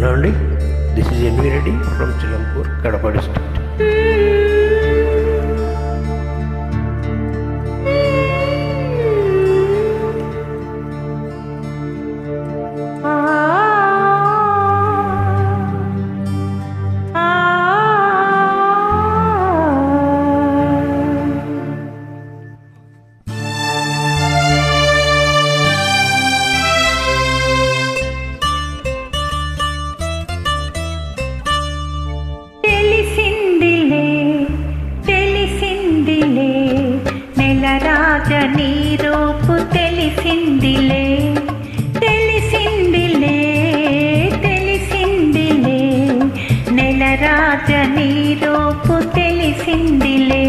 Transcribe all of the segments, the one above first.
Hello అండి, this is N V Reddy from Chilampur, Kadapa district. నీ రూపు తెలిసిందిలే, తెలిసిందిలే, తెలిసిందిలే, నెలరాజ నీ రూపు తెలిసిందిలే.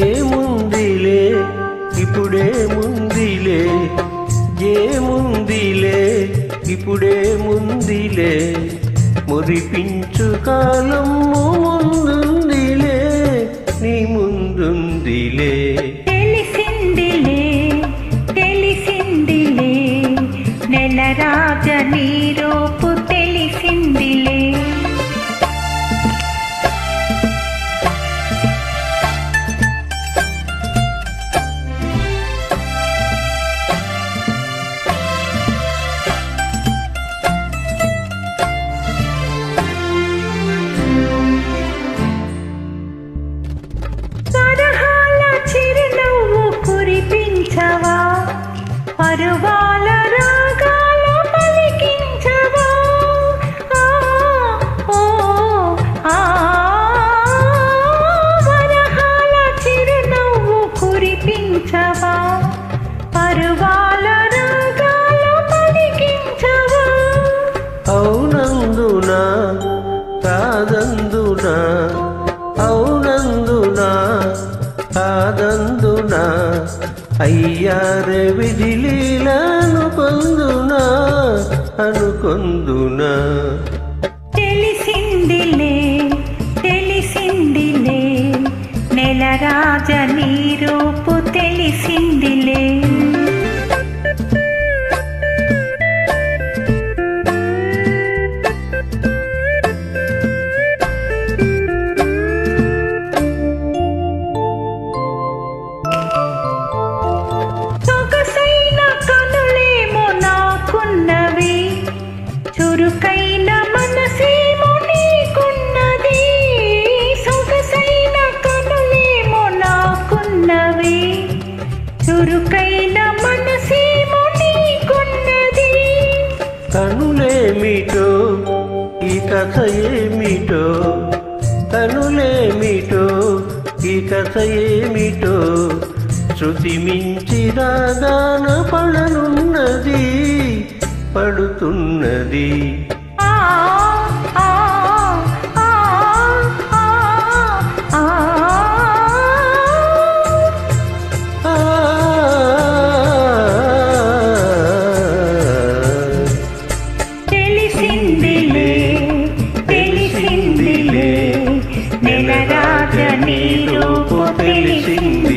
ఏముందిలే ఇప్పుడే ముందిలే, ఏముందిలే ఇప్పుడే ముందిలే, మురిపించు కాలము ముందుందిలే, నీ ముందుందిలే. తెలిసిందిలే, తెలిసిందిలే, నెలరాజ నీ రూపు తెలిసిందిలే. పరువాల రాగాల పలికించవా, వరహాల చిరునవ్వు కురిపించవా, పరువాల రాగాల పలికించవా. అవునందునా కాదందునా, అవునందునా కాదందునా, అయ్యారే విధిలీలను పొందునా అనుకొందునా. తెలిసిందిలే, తెలిసిందిలే, నెలరాజ నీ రూపు తెలిసిందిలే. చురుకైన మనసేమో నీకున్నది, సొగసైన కనులేమో నాకున్నవి, చురుకైన మనసేమో నీకున్నది. కనులేమిటో ఈ కథ ఏమిటో, కనులేమిటో ఈ కథ ఏమిటో, శృతి మించి రాగాన పడనున్నది, పడుతున్నది. తెలిసిందిలే, తెలిసిందిలే, నెలరాజ నీ రూపు తెలిసింది.